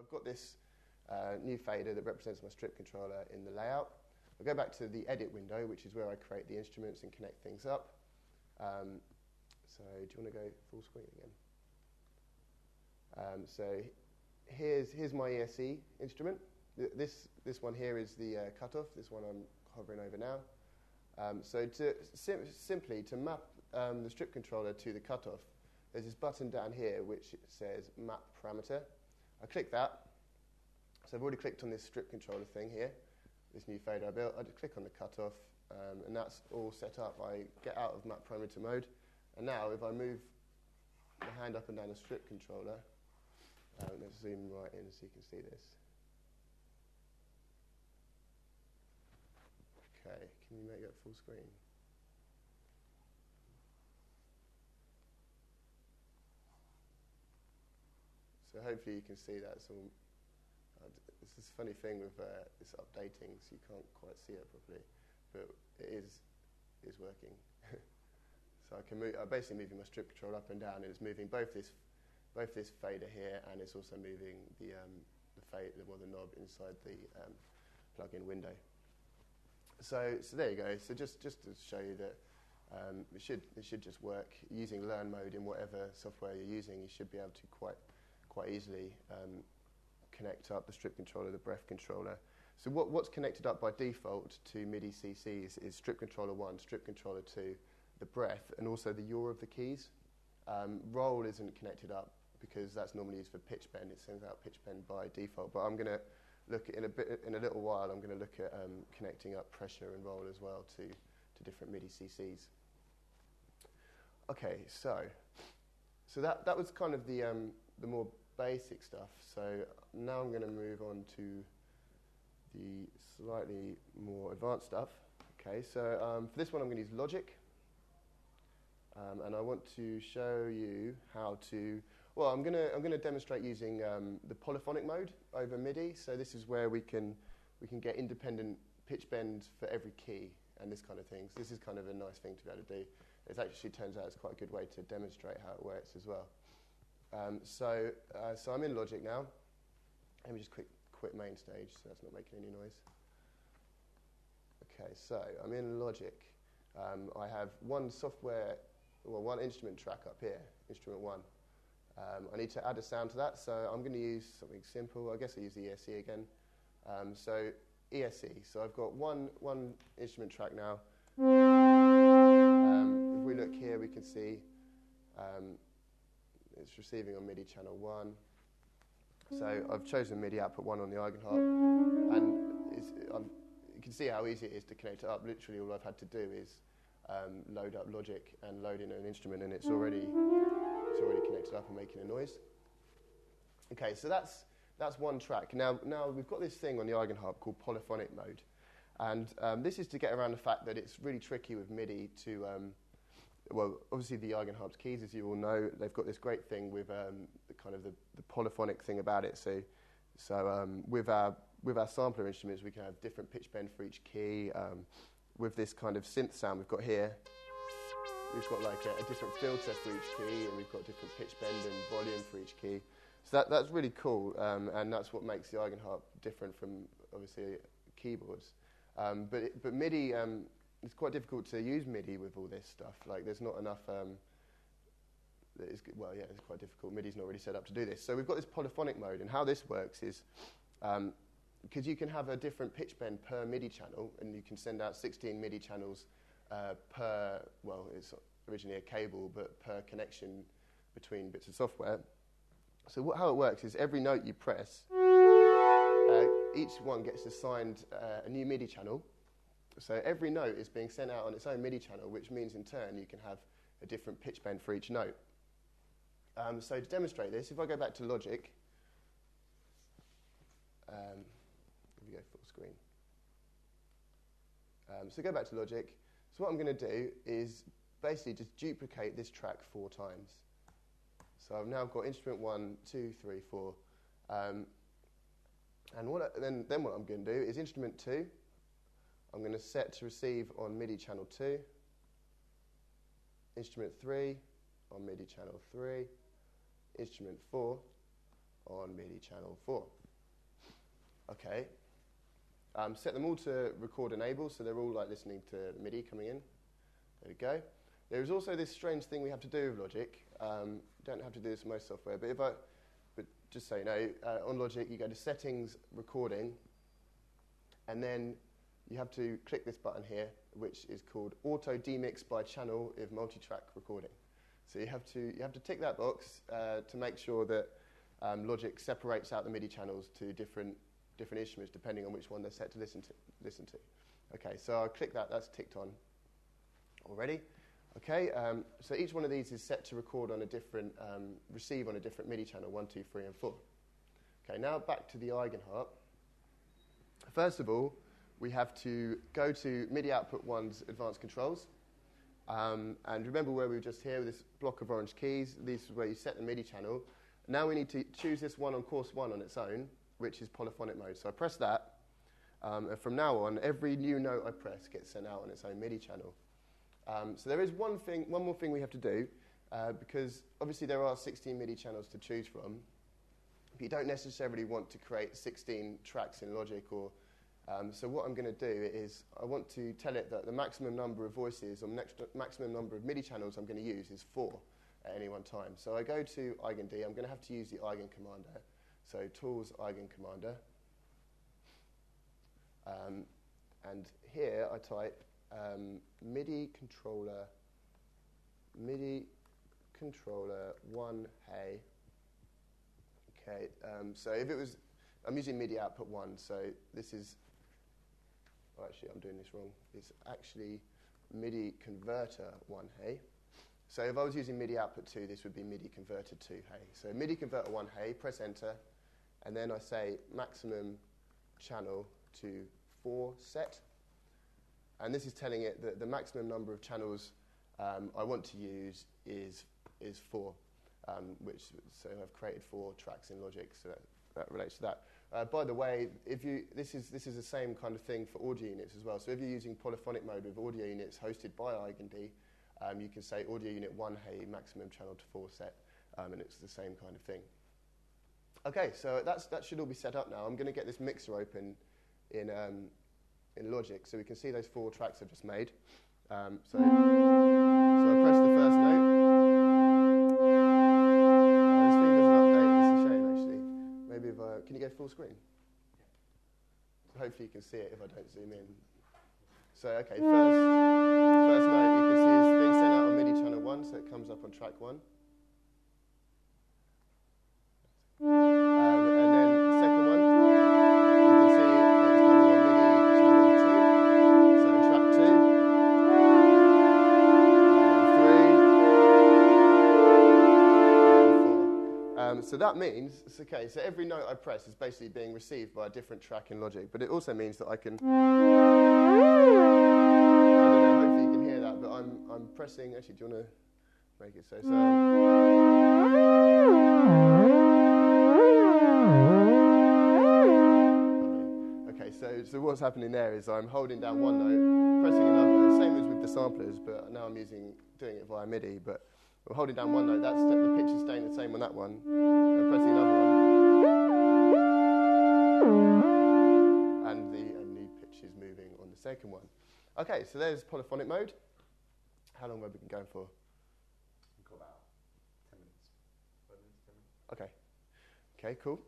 I've got this new fader that represents my strip controller in the layout. I'll go back to the edit window, which is where I create the instruments and connect things up. So do you want to go full screen again? So here's my ESC instrument. This one here is the cutoff. This one I'm hovering over now. So simply to map the strip controller to the cutoff, there's this button down here which says map parameter. I click that. So I've already clicked on this strip controller thing here, this new fader I built. I just click on the cutoff, and that's all set up. I get out of map parameter mode, and now if I move the hand up and down the strip controller, let's zoom right in so you can see this. Okay, can you make that full screen? So hopefully you can see that. So it's this funny thing with this updating, so you can't quite see it properly, but it is working. So I can move. I'm basically moving my strip control up and down, and it's moving both this fader here, and it's also moving the knob inside the plug-in window. So there you go. So just to show you that it should just work using learn mode in whatever software you're using. You should be able to quite easily connect up the strip controller, the breath controller. So what's connected up by default to MIDI CCs is strip controller 1, strip controller 2, the breath, and also the yaw of the keys. Roll isn't connected up because that's normally used for pitch bend. It sends out pitch bend by default. But I'm going to look at in a little while. I'm going to look at connecting up pressure and roll as well to different MIDI CCs. Okay, so that was kind of the more basic stuff. So now I'm going to move on to the slightly more advanced stuff. Okay, so for this one I'm going to use Logic, and I want to show you how to. Well, I'm going to demonstrate using the polyphonic mode over MIDI. So this is where we can get independent pitch bend for every key and this kind of thing. So this is kind of a nice thing to be able to do. It actually turns out it's quite a good way to demonstrate how it works as well. So I'm in Logic now. Let me just quit main stage so that's not making any noise. Okay, so I'm in Logic. I have one instrument track up here, instrument 1. I need to add a sound to that, so I'm going to use something simple. I guess I use the ESC again. So ESC. So I've got one instrument track now. If we look here, we can see it's receiving on MIDI channel 1. So I've chosen MIDI output 1 on the Eigenharp, and you can see how easy it is to connect it up. Literally, all I've had to do is load up Logic and load in an instrument, and it's already connected up and making a noise. Okay, so that's one track. Now we've got this thing on the Eigenharp called polyphonic mode, and this is to get around the fact that it's really tricky with MIDI to. Well, obviously the Eigenharp's keys, as you all know, they've got this great thing with the polyphonic thing about it. So with our sampler instruments, we can have different pitch bend for each key. With this kind of synth sound we've got here, we've got like a different filter for each key, and we've got different pitch bend and volume for each key. So that's really cool, and that's what makes the Eigenharp different from obviously keyboards. But MIDI. It's quite difficult to use MIDI with all this stuff. Like, there's not enough. It's quite difficult. MIDI's not really set up to do this. So we've got this polyphonic mode, and how this works is because you can have a different pitch bend per MIDI channel, and you can send out 16 MIDI channels per. Well, it's originally a cable, but per connection between bits of software. So how it works is every note you press, each one gets assigned a new MIDI channel. So every note is being sent out on its own MIDI channel, which means in turn you can have a different pitch bend for each note. So to demonstrate this, if I go back to Logic, if we go full screen. So go back to Logic. So what I'm going to do is basically just duplicate this track 4 times. So I've now got instrument 1, 2, 3, 4. And then what I'm going to do is instrument 2. I'm going to set to receive on MIDI channel 2, instrument 3 on MIDI channel 3, instrument 4 on MIDI channel 4. Okay. Set them all to record enable, so they're all like listening to the MIDI coming in. There we go. There is also this strange thing we have to do with Logic. Don't have to do this in most software, but just so you know, on Logic you go to Settings, Recording, and then you have to click this button here, which is called Auto Demix by Channel if Multi-Track Recording. So you have to tick that box to make sure that Logic separates out the MIDI channels to different instruments depending on which one they're set to listen to. Okay, so I'll click that. That's ticked on already. Okay, so each one of these is set to record on a different, receive on a different MIDI channel, 1, 2, 3, and 4. Okay, now back to the Eigenharp. First of all, we have to go to MIDI output 1's advanced controls. And remember where we were just here with this block of orange keys. This is where you set the MIDI channel. Now we need to choose this one on course 1 on its own, which is polyphonic mode. So I press that. And from now on, every new note I press gets sent out on its own MIDI channel. So there is one more thing we have to do, because obviously there are 16 MIDI channels to choose from, but you don't necessarily want to create 16 tracks in Logic. So what I'm going to do is I want to tell it that the maximum number of voices or maximum number of MIDI channels I'm going to use is 4 at any one time. So I go to Eigen-D. I'm going to have to use the Eigen commander. So Tools Eigen commander. And here I type MIDI controller 1 hey. Okay, so if it was, I'm using MIDI output 1, so this is, oh, actually I'm doing this wrong. It's actually MIDI converter 1 hey. So if I was using MIDI output 2, this would be MIDI converter 2 hey. So MIDI converter 1 hey, press enter, and then I say maximum channel to 4 set. And this is telling it that the maximum number of channels I want to use is 4, so I've created 4 tracks in Logic, so that relates to that. By the way, this is the same kind of thing for audio units as well. So if you're using polyphonic mode with audio units hosted by Eigen-D, you can say audio unit 1 hey, maximum channel to 4 set, and it's the same kind of thing. Okay, so that should all be set up now. I'm going to get this mixer open in Logic, so we can see those 4 tracks I've just made. So I press the first note. This thing doesn't update. It's a shame, actually. Maybe if can you go full screen? So hopefully you can see it if I don't zoom in. So okay, first note you can see is being sent out on MIDI channel 1, so it comes up on track 1. And then second one, you can see it's coming on MIDI channel 2, so track 2, and then 3, and then 4. So that means, okay, so every note I press is basically being received by a different track in Logic, but it also means that I can, I don't know, hopefully you can hear that, but I'm pressing, actually, do you want to make it so? So what's happening there is I'm holding down one note, pressing another, same as with the samplers, but now I'm doing it via MIDI, but I'm holding down one note, the pitch is staying the same on that one, and pressing another one, and the pitch is moving on the second one. Okay, so there's polyphonic mode. How long have we been going for? We've got about 10 minutes. 5 minutes, 10 minutes. Okay, cool.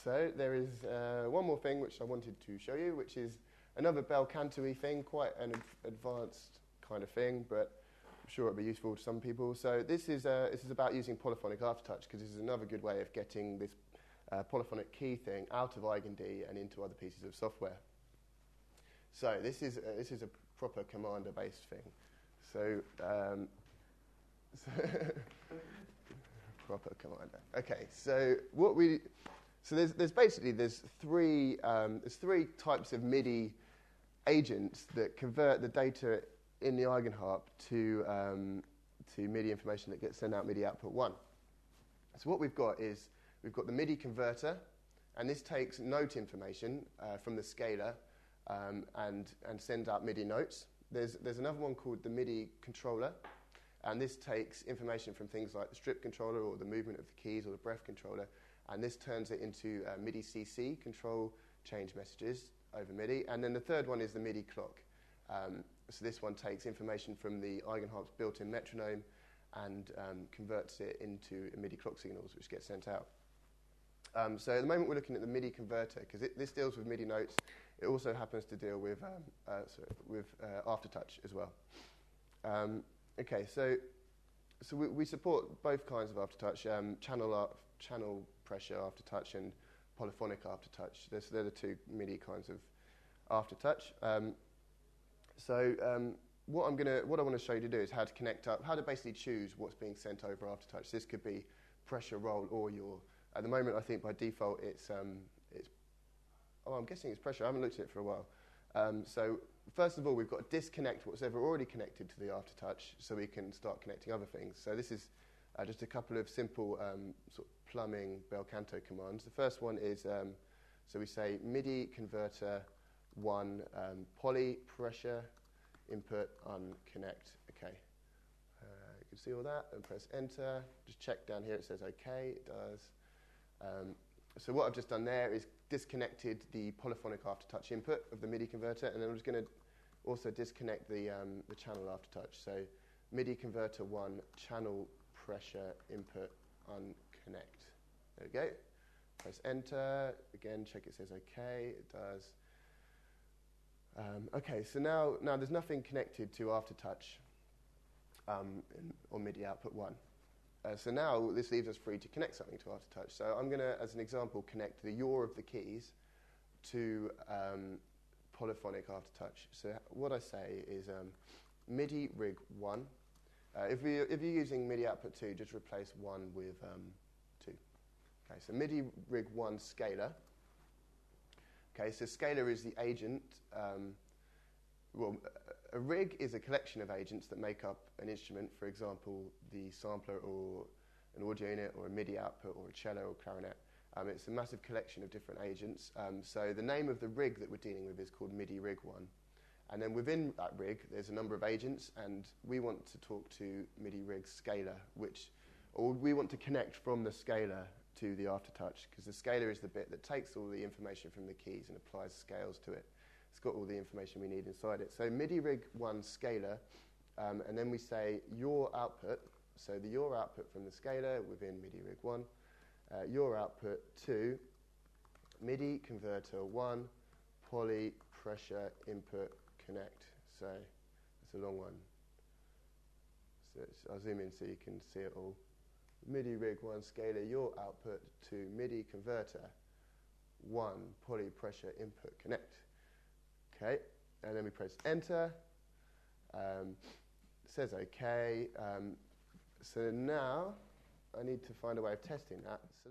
So there is one more thing which I wanted to show you, which is another bel canto-y thing, quite an advanced kind of thing, but I'm sure it'll be useful to some people. So this is about using polyphonic aftertouch, because this is another good way of getting this polyphonic key thing out of Eigen-D and into other pieces of software. So this is a proper commander-based thing. So proper commander. Okay, so there's basically three types of MIDI agents that convert the data in the Eigenharp to MIDI information that gets sent out MIDI output 1. So what we've got is the MIDI converter, and this takes note information from the scaler and sends out MIDI notes. There's another one called the MIDI controller, and this takes information from things like the strip controller or the movement of the keys or the breath controller, and this turns it into MIDI CC, control change messages over MIDI. And then the third one is the MIDI clock. So this one takes information from the Eigenharp's built-in metronome and converts it into MIDI clock signals, which get sent out. So at the moment we're looking at the MIDI converter, because this deals with MIDI notes. It also happens to deal with aftertouch as well. Okay, so we support both kinds of aftertouch, channel pressure aftertouch and polyphonic aftertouch. They're the two MIDI kinds of aftertouch. What I want to show you to do is how to connect up, how to basically choose what's being sent over aftertouch. This could be pressure, roll, or yaw. At the moment, I think by default I'm guessing it's pressure. I haven't looked at it for a while. So first of all, we've got to disconnect what's ever already connected to the aftertouch so we can start connecting other things. So this is just a couple of simple sort of plumbing bel canto commands. The first one is, so we say MIDI converter 1 poly pressure input unconnect. Okay. You can see all that and press enter. Just check down here, it says okay, it does. So what I've just done there is disconnected the polyphonic aftertouch input of the MIDI converter, and then I'm just going to also disconnect the channel aftertouch. So MIDI converter 1 channel pressure input unconnect. There we go. Press enter. Again, check it says okay. It does. Okay, so now there's nothing connected to aftertouch on MIDI output 1. So now this leaves us free to connect something to aftertouch. So I'm going to, as an example, connect the yaw of the keys to polyphonic aftertouch. So what I say is MIDI rig 1. If you're using MIDI output 2, just replace 1 with 2. Okay, so MIDI rig 1 scalar. Okay, so scalar is the agent. A rig is a collection of agents that make up an instrument, for example, the sampler or an audio unit or a MIDI output or a cello or clarinet. It's a massive collection of different agents. So the name of the rig that we're dealing with is called MIDI rig 1. And then within that rig, there's a number of agents, and we want to talk to MIDI rig scalar, or we want to connect from the scalar to the aftertouch, because the scalar is the bit that takes all the information from the keys and applies scales to it. It's got all the information we need inside it. So MIDI rig 1 scalar, and then we say yaw output. So the yaw output from the scalar within MIDI rig 1, yaw output 2, MIDI converter 1, poly pressure input connect. So it's a long one. So I'll zoom in so you can see it all. MIDI rig 1 scalar yaw output to MIDI converter 1 poly pressure input connect. Okay, and then we press enter. It says okay. So now I need to find a way of testing that. So